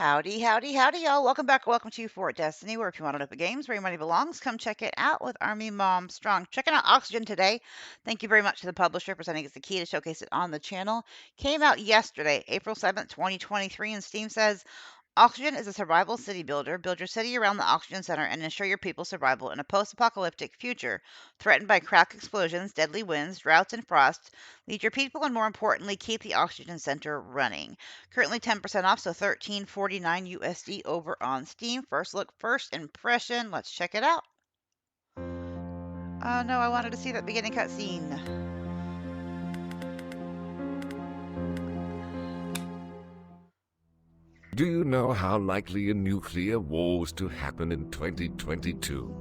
Howdy, howdy, howdy, y'all. Welcome back. Welcome to Fort Destiny, where if you want to know the games where your money belongs, come check it out with Army Mom Strong. Checking out Oxygen today. Thank you very much to the publisher for sending us the key to showcase it on the channel. Came out yesterday, April 7th, 2023, and Steam says Oxygen is a survival city builder. Build your city around the Oxygen Center and ensure your people's survival in a post-apocalyptic future threatened by crack explosions, deadly winds, droughts, and frost. Lead your people and, more importantly, keep the Oxygen Center running. Currently 10% off, so $13.49 USD over on Steam. First look, first impression. Let's check it out. Oh no, I wanted to see that beginning cutscene. Do you know how likely a nuclear war was to happen in 2022?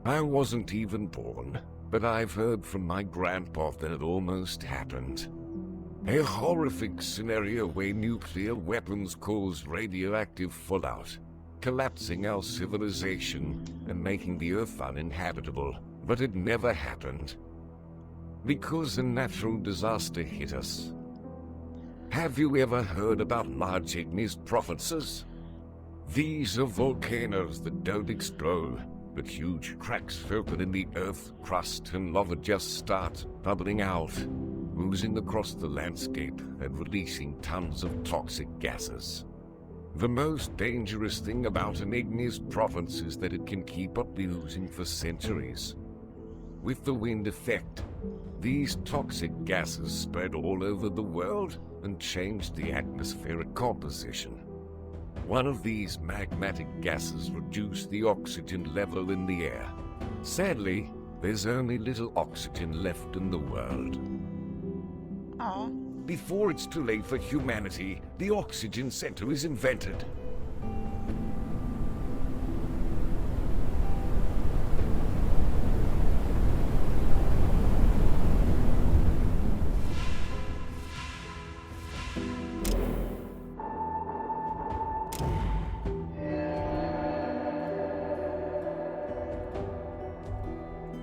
I wasn't even born, but I've heard from my grandpa that it almost happened. A horrific scenario where nuclear weapons caused radioactive fallout, collapsing our civilization and making the Earth uninhabitable. But it never happened, because a natural disaster hit us. Have you ever heard about large igneous provinces? These are volcanoes that don't explode, but huge cracks open in the earth crust and lava just starts bubbling out, oozing across the landscape and releasing tons of toxic gases. The most dangerous thing about an igneous province is that it can keep up the oozing for centuries. With the wind effect, these toxic gases spread all over the world and change the atmospheric composition. One of these magmatic gases reduced the oxygen level in the air. Sadly, there's only little oxygen left in the world. Oh. Before it's too late for humanity, the Oxygen Center is invented.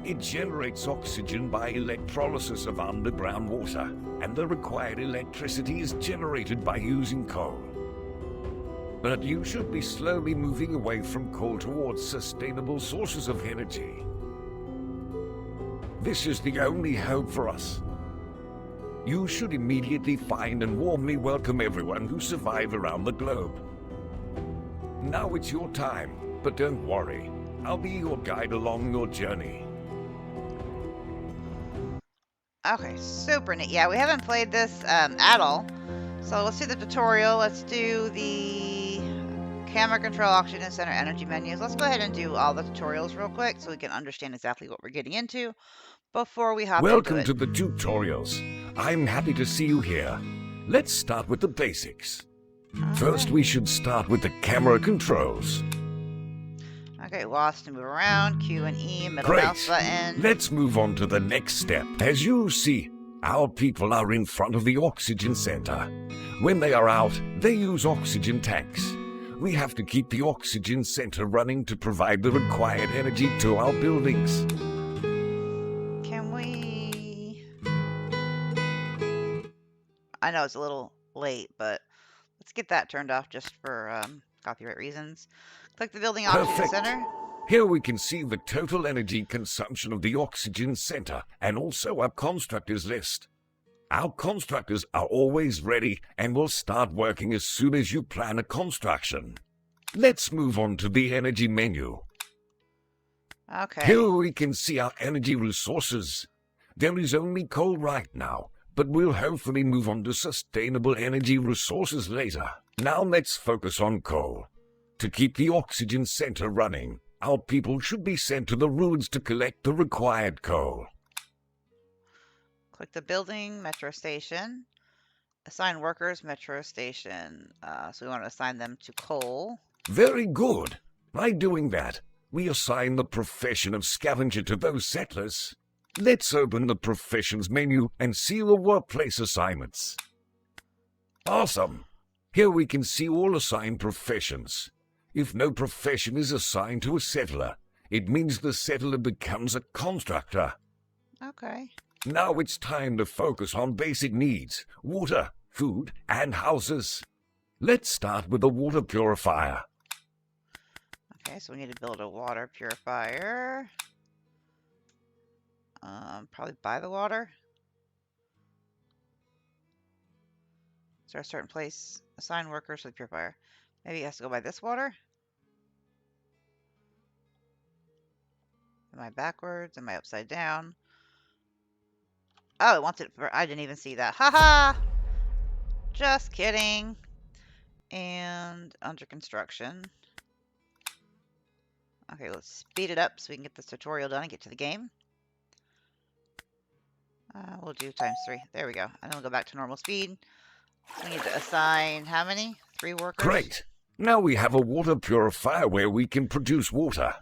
It generates oxygen by electrolysis of underground water, and the required electricity is generated by using coal. But you should be slowly moving away from coal towards sustainable sources of energy. This is the only hope for us. You should immediately find and warmly welcome everyone who survive around the globe. Now it's your time, but don't worry. I'll be your guide along your journey. Okay, super neat. Yeah, we haven't played this at all. So let's do the tutorial. Let's do the camera control, oxygen center, energy menus. Let's go ahead and do all the tutorials real quick so we can understand exactly what we're getting into before we hop into it. Welcome to the tutorials. I'm happy to see you here. Let's start with the basics. First, we should start with the camera controls. Okay, lost to move around, Q and E, middle Great. mouse button. Let's move on to the next step. As you see, our people are in front of the oxygen center. When they are out, they use oxygen tanks. We have to keep the oxygen center running to provide the required energy to our buildings. Can we... I know it's a little late, but let's get that turned off just for copyright reasons. Click the building oxygen Perfect. center. Here we can see the total energy consumption of the oxygen center and also our constructors list. Our constructors are always ready and will start working as soon as you plan a construction. Let's move on to the energy menu. Okay. Here we can see our energy resources. There is only coal right now, but we'll hopefully move on to sustainable energy resources later. Now let's focus on coal. To keep the oxygen center running, our people should be sent to the ruins to collect the required coal. Click the building, metro station. Assign workers, metro station. So we want to assign them to coal. Very good. By doing that, we assign the profession of scavenger to those settlers. Let's open the professions menu and see the workplace assignments. Awesome. Here we can see all assigned professions. If no profession is assigned to a settler, it means the settler becomes a constructor. Okay. Now it's time to focus on basic needs: water, food, and houses. Let's start with a water purifier. Okay, so we need to build a water purifier. Probably by the water. Is there a certain place? Assign workers to the purifier. Maybe it has to go by this water? Am I backwards? Am I upside down? Oh, it wants it for... I didn't even see that. Haha! Just kidding. And under construction. Okay, let's speed it up so we can get this tutorial done and get to the game. We'll do ×3. There we go. And then we'll go back to normal speed. We need to assign how many? 3 workers? Great. Now we have a water purifier where we can produce water.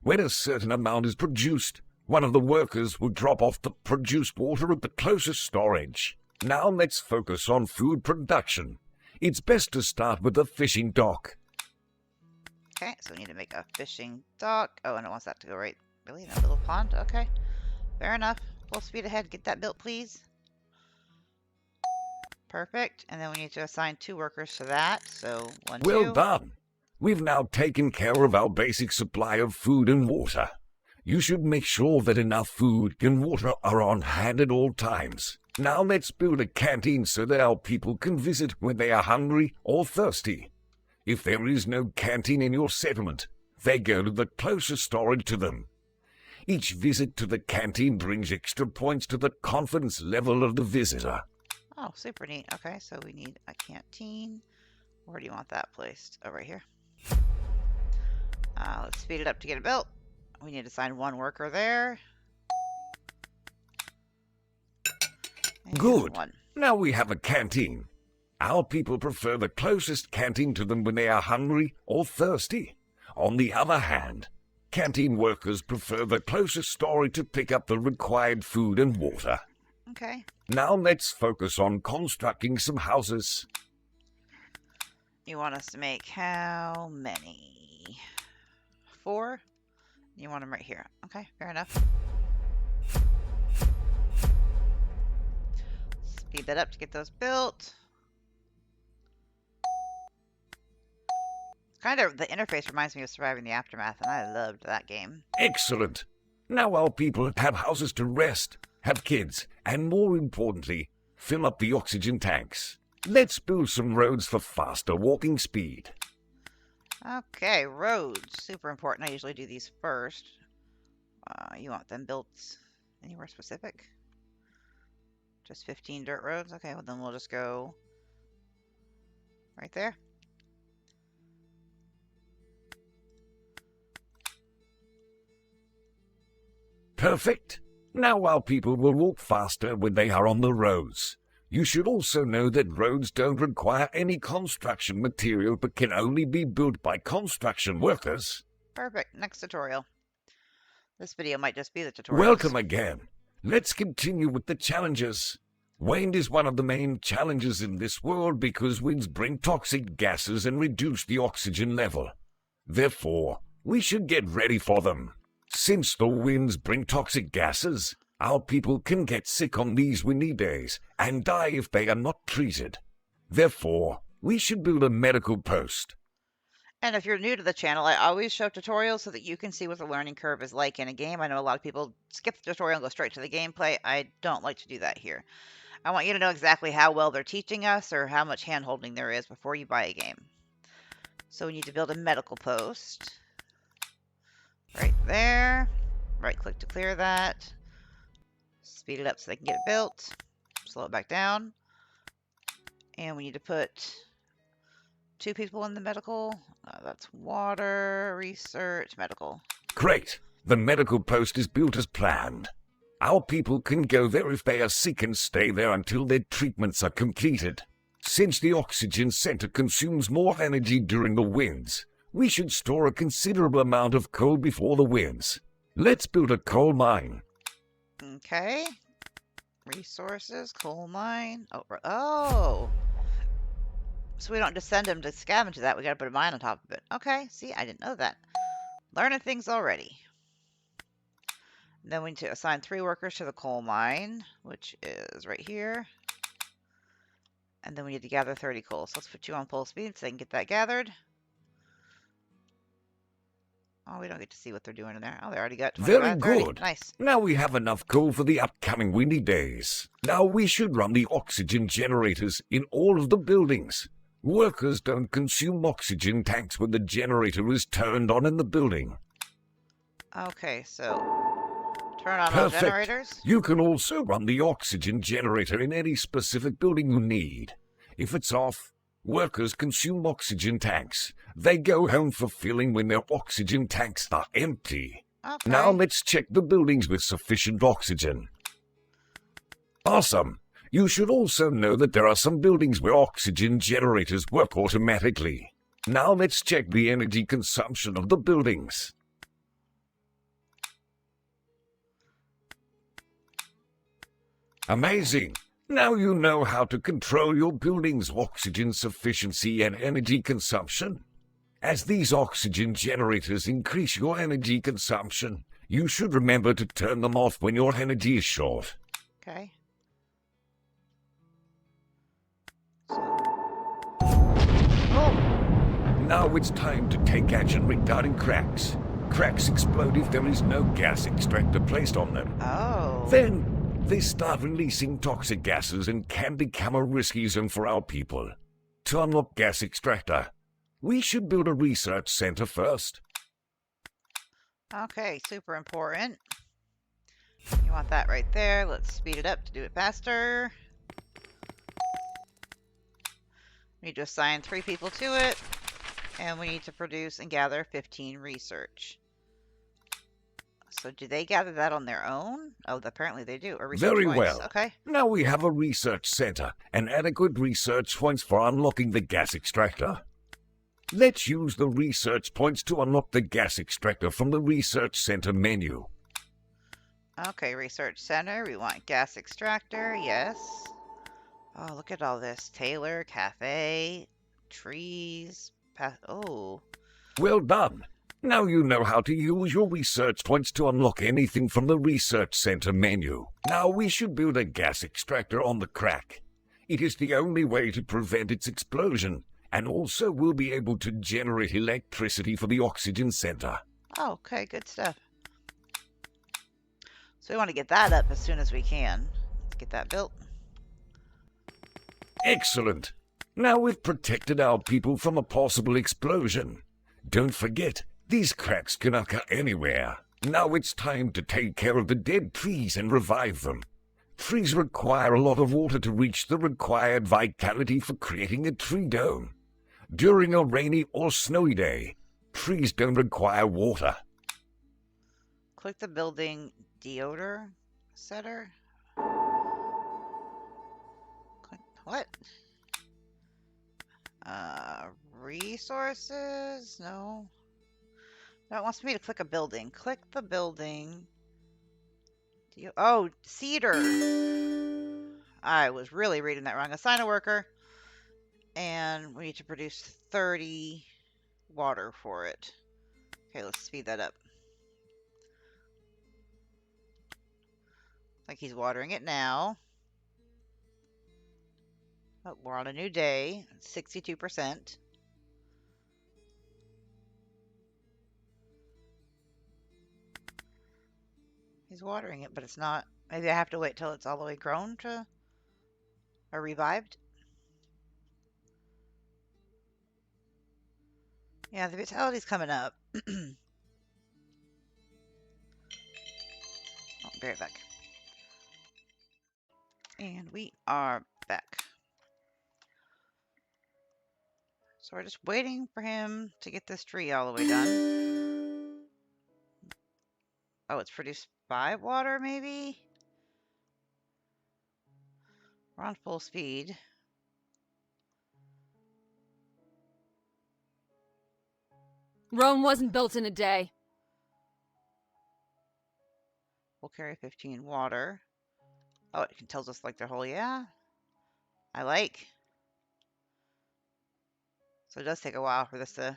When a certain amount is produced, one of the workers will drop off the produced water at the closest storage. Now let's focus on food production. It's best to start with the fishing dock. Okay, so we need to make a fishing dock. Oh, and it wants that to go right, really, in a little pond? Okay, fair enough. Full speed ahead. Get that built, please. Perfect. And then we need to assign 2 workers to that. So 1, 2. Well done. We've now taken care of our basic supply of food and water. You should make sure that enough food and water are on hand at all times. Now let's build a canteen so that our people can visit when they are hungry or thirsty. If there is no canteen in your settlement, they go to the closest storage to them. Each visit to the canteen brings extra points to the confidence level of the visitor. Oh, super neat. Okay, so we need a canteen. Where do you want that placed? Oh, right here. Let's speed it up to get it built. We need to assign 1 worker there. And Good. 1. Now we have a canteen. Our people prefer the closest canteen to them when they are hungry or thirsty. On the other hand, canteen workers prefer the closest storage to pick up the required food and water. Okay. Now let's focus on constructing some houses. You want us to make how many? 4? You want them right here. Okay, fair enough. Speed that up to get those built. Kind of, the interface reminds me of Surviving the Aftermath, and I loved that game. Excellent. Now our people have houses to rest, have kids, and more importantly, fill up the oxygen tanks. Let's build some roads for faster walking speed. Okay, roads. Super important. I usually do these first. You want them built anywhere specific? Just 15 dirt roads? Okay, well then we'll just go right there. Perfect. Now our people will walk faster when they are on the roads. You should also know that roads don't require any construction material but can only be built by construction workers. Perfect. Next tutorial. This video might just be the tutorial. Welcome again. Let's continue with the challenges. Wind is one of the main challenges in this world because winds bring toxic gases and reduce the oxygen level. Therefore, we should get ready for them. Since the winds bring toxic gases, our people can get sick on these windy days and die if they are not treated. Therefore, we should build a medical post. And if you're new to the channel, I always show tutorials so that you can see what the learning curve is like in a game. I know a lot of people skip the tutorial and go straight to the gameplay. I don't like to do that here. I want you to know exactly how well they're teaching us or how much hand-holding there is before you buy a game. So we need to build a medical post. Right there. Right-click to clear that. Speed it up so they can get it built. Slow it back down. And we need to put 2 people in the medical. That's water, research, medical. Great. The medical post is built as planned. Our people can go there if they are sick and stay there until their treatments are completed. Since the oxygen center consumes more energy during the winds, we should store a considerable amount of coal before the winds. Let's build a coal mine. Okay. Resources, coal mine. Oh. So we don't just send them to scavenge that. We gotta put a mine on top of it. Okay. See, I didn't know that. Learning things already. Then we need to assign 3 workers to the coal mine, which is right here. And then we need to gather 30 coal. So let's put you on full speed so they can get that gathered. Oh, we don't get to see what they're doing in there. Oh, they already got Very 25, 30. good. Nice. Now we have enough coal for the upcoming windy days. Now we should run the oxygen generators in all of the buildings. Workers don't consume oxygen tanks when the generator is turned on in the building. Okay, so turn on all Perfect. generators. You can also run the oxygen generator in any specific building you need. If it's off, workers consume oxygen tanks. They go home for filling when their oxygen tanks are empty. Okay. Now let's check the buildings with sufficient oxygen. Awesome. You should also know that there are some buildings where oxygen generators work automatically. Now let's check the energy consumption of the buildings. Amazing! Now you know how to control your building's oxygen sufficiency and energy consumption. As these oxygen generators increase your energy consumption, you should remember to turn them off when your energy is short. Okay. Now it's time to take action regarding cracks. Cracks explode if there is no gas extractor placed on them. Oh. Then they start releasing toxic gases and can become a risky zone for our people. To unlock gas extractor, we should build a research center first. Okay, super important. You want that right there. Let's speed it up to do it faster. We need to assign 3 people to it. And we need to produce and gather 15 research. So do they gather that on their own? Oh, apparently they do. Or research Very points. well. Okay. Now we have a research center and adequate research points for unlocking the gas extractor. Let's use the research points to unlock the gas extractor from the research center menu. Okay, research center. We want gas extractor. Yes. Oh, look at all this. Taylor, cafe, trees. Oh. Well done. Now you know how to use your research points to unlock anything from the research center menu. Now we should build a gas extractor on the crack. It is the only way to prevent its explosion, and also will be able to generate electricity for the oxygen center. Oh, okay, good stuff. So we want to get that up as soon as we can. Let's get that built. Excellent. Now we've protected our people from a possible explosion. Don't forget, these cracks can occur anywhere. Now it's time to take care of the dead trees and revive them. Trees require a lot of water to reach the required vitality for creating a tree dome. During a rainy or snowy day, trees don't require water. Click the building deodor setter. Click what? Resources? No. No, it wants me to click a building. Click the building. Oh, cedar. I was really reading that wrong. Assign a worker. And we need to produce 30 water for it. Okay, let's speed that up. Like he's watering it now. Oh, we're on a new day. 62%. He's watering it, but it's not. Maybe I have to wait till it's all the way grown to or revived. Yeah, the vitality's coming up. Oh, be right back. And we are back. So we're just waiting for him to get this tree all the way done. Oh, it's produced 5 water, maybe? We're on full speed. Rome wasn't built in a day. We'll carry 15 water. Oh, it tells us like their whole, yeah. I like. So it does take a while for this to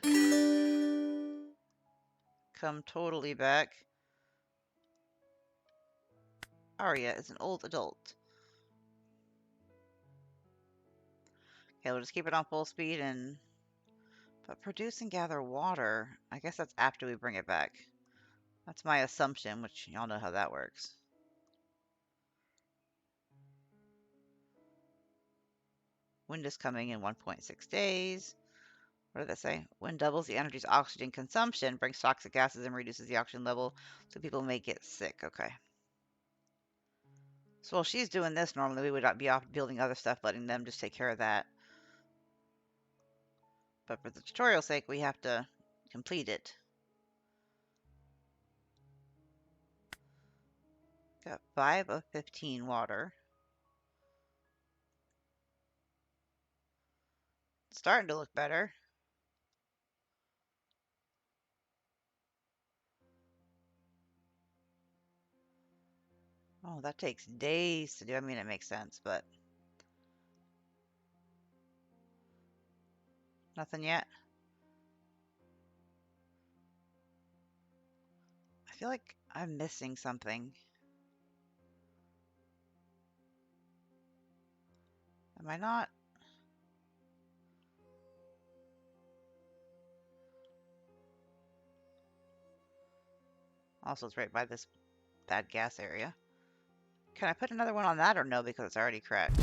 come totally back. Arya is an old adult. Okay, we'll just keep it on full speed and... But produce and gather water. I guess that's after we bring it back. That's my assumption, which y'all know how that works. Wind is coming in 1.6 days. What did that say? Wind doubles the energy's oxygen consumption, brings toxic gases, and reduces the oxygen level, so people may get sick. Okay. So while she's doing this, normally we would not be off building other stuff, letting them just take care of that. But for the tutorial's sake, we have to complete it. Got 5 of 15 water. It's starting to look better. Oh, that takes days to do. I mean, it makes sense, but nothing yet. I feel like I'm missing something. Am I not? Also, it's right by this bad gas area. Can I put another one on that or no, because it's already cracked?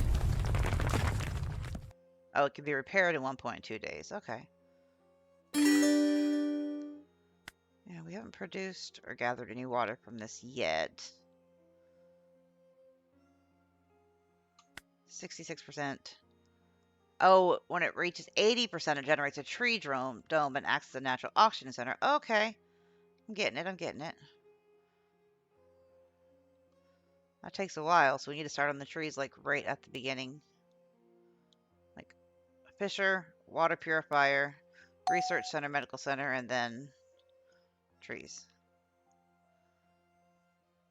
Oh, it can be repaired in 1.2 days. Okay. Yeah, we haven't produced or gathered any water from this yet. 66%. Oh, when it reaches 80%, it generates a tree dome and acts as a natural oxygen center. Okay. I'm getting it. I'm getting it. That takes a while, so we need to start on the trees like right at the beginning. Like Fisher, water purifier, research center, medical center, and then trees.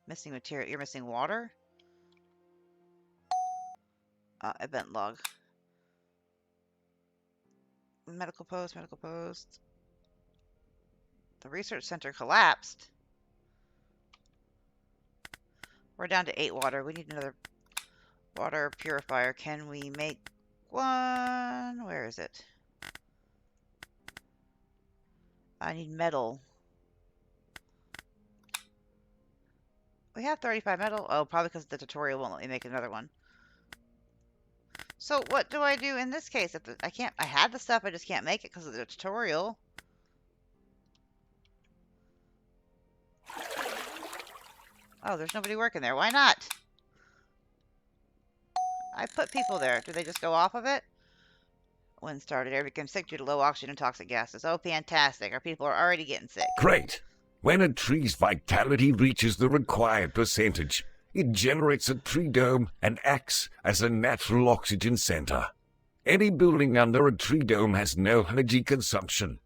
Missing material. You're missing water? Event log. Medical post, medical post. The research center collapsed. We're down to 8 water. We need another water purifier. Can we make one? Where is it? I need metal. We have 35 metal. Oh, probably because the tutorial won't let me make another one. So what do I do in this case? If I can't, I had the stuff, I just can't make it because of the tutorial. Oh, there's nobody working there. Why not? I put people there. Do they just go off of it? When started, area became sick due to low oxygen and toxic gases. Oh, fantastic. Our people are already getting sick. Great! When a tree's vitality reaches the required percentage, it generates a tree dome and acts as a natural oxygen center. Any building under a tree dome has no energy consumption.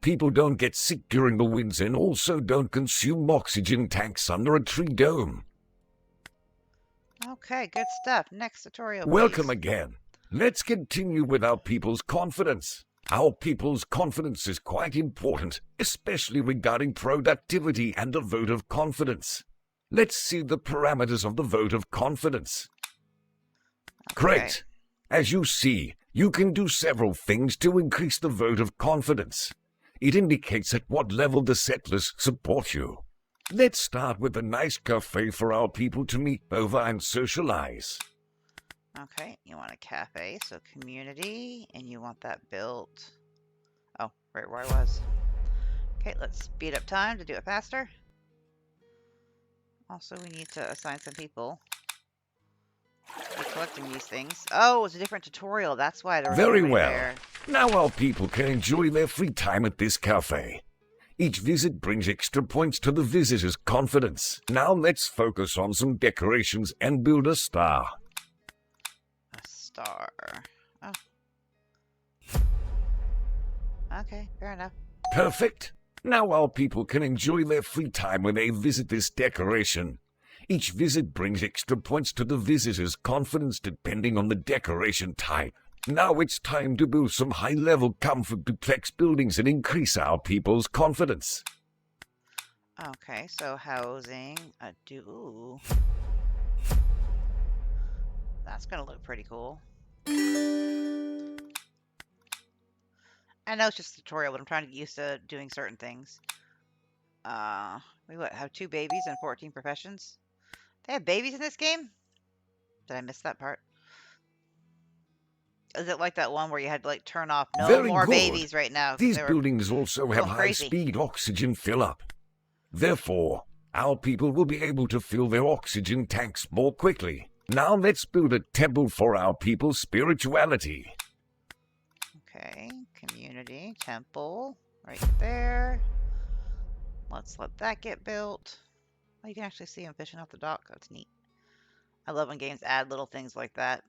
People don't get sick during the winds and also don't consume oxygen tanks under a tree dome. Okay, good stuff. Next tutorial, please. Welcome again. Let's continue with our people's confidence. Our people's confidence is quite important, especially regarding productivity and a vote of confidence. Let's see the parameters of the vote of confidence. Okay. Great. As you see, you can do several things to increase the vote of confidence. It indicates at what level the settlers support you. Let's start with a nice cafe for our people to meet over and socialize. Okay, you want a cafe, so community, and you want that built. Oh, right where I was. Okay, let's speed up time to do it faster. Also, we need to assign some people to be collecting these things. Oh, it's a different tutorial. That's why they're Very right well. there. Now our people can enjoy their free time at this cafe. Each visit brings extra points to the visitor's confidence. Now let's focus on some decorations and build a star. A star. Oh. Okay, fair enough. Perfect. Now our people can enjoy their free time when they visit this decoration. Each visit brings extra points to the visitor's confidence depending on the decoration type. Now it's time to build some high-level comfort duplex buildings and increase our people's confidence. Okay, so housing. Ooh. That's gonna look pretty cool. I know it's just a tutorial, but I'm trying to get used to doing certain things. We have 2 babies and 14 professions. They have babies in this game? Did I miss that part? Is it like that one where you had to like turn off no Very more good. babies right now because These they were buildings also have going crazy? high-speed oxygen fill-up. Therefore, our people will be able to fill their oxygen tanks more quickly. Now let's build a temple for our people's spirituality. Okay, community, temple, right there. Let's let that get built. Oh, you can actually see them fishing off the dock. That's neat. I love when games add little things like that.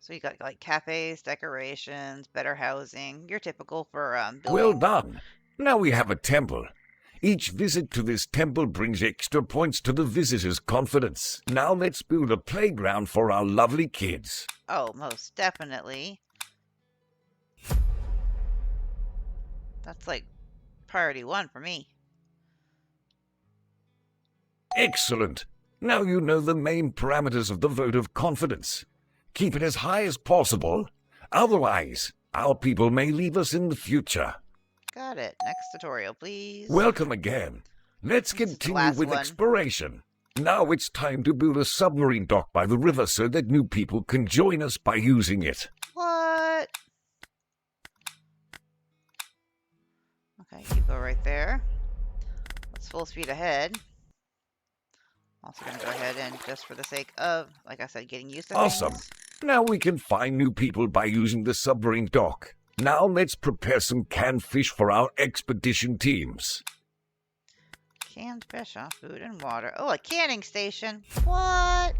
So you got like cafes, decorations, better housing. Your typical for Well building. done. Now we have a temple. Each visit to this temple brings extra points to the visitor's confidence. Now let's build a playground for our lovely kids. Oh, most definitely. That's like priority 1 for me. Excellent. Now you know the main parameters of the vote of confidence. Keep it as high as possible. Otherwise, our people may leave us in the future. Got it. Next tutorial, please. Welcome again. Let's This is the continue last with one. exploration. Now it's time to build a submarine dock by the river so that new people can join us by using it. What? Okay, you go right there. Let's full speed ahead. Also gonna go ahead and just for the sake of, like I said, getting used to Awesome. things. Now we can find new people by using the submarine dock. Now let's prepare some canned fish for our expedition teams. Canned fish, huh? Food and water. Oh, a canning station. What?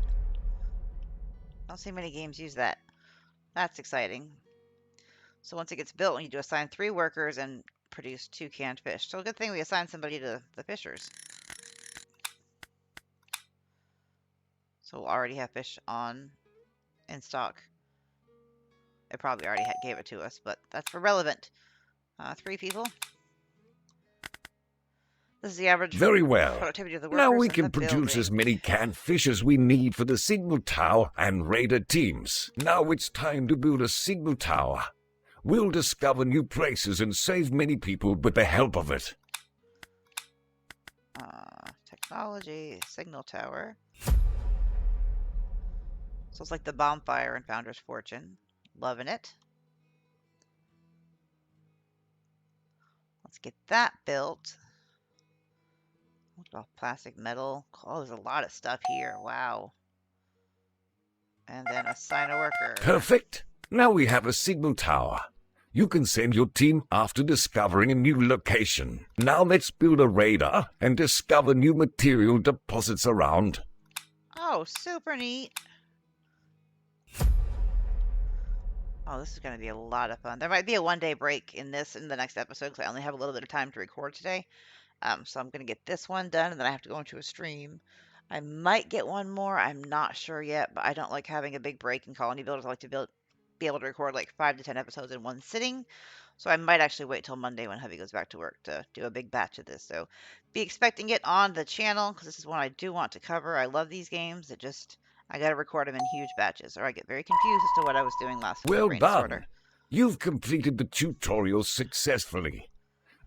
Don't see many games use that. That's exciting. So once it gets built, we need to assign 3 workers and produce 2 canned fish. So good thing we assigned somebody to the fishers. So we'll already have fish in stock. It probably already gave it to us, but that's irrelevant. 3 people. This is the average Very well. productivity of the workers. Now we in can the produce as building. many canned fish as we need for the signal tower and raider teams. Now it's time to build a signal tower. We'll discover new places and save many people with the help of it. Technology, signal tower. So it's like the bonfire in Founder's Fortune. Loving it. Let's get that built. Oh, plastic, metal. Oh, there's a lot of stuff here. Wow. And then assign a worker. Perfect. Now we have a signal tower. You can send your team after discovering a new location. Now let's build a radar and discover new material deposits around. Oh, super neat. Oh, this is going to be a lot of fun. There might be a 1-day break in the next episode because I only have a little bit of time to record today. So I'm going to get this one done, and then I have to go into a stream. I might get one more. I'm not sure yet, but I don't like having a big break in Colony Builders. I like to be able to record like 5 to 10 episodes in one sitting. So I might actually wait till Monday when Hubby goes back to work to do a big batch of this. So be expecting it on the channel because this is one I do want to cover. I love these games. I got to record them in huge batches or I get very confused as to what I was doing last week. Well Brain done. disorder. You've completed the tutorial successfully.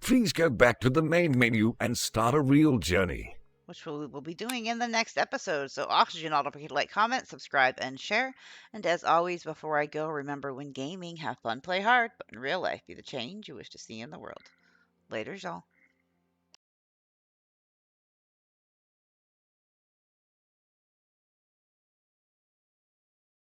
Please go back to the main menu and start a real journey. Which we will be doing in the next episode. So Oxygen, don't forget to like, comment, subscribe, and share. And as always, before I go, remember when gaming, have fun, play hard, but in real life, be the change you wish to see in the world. Later, y'all.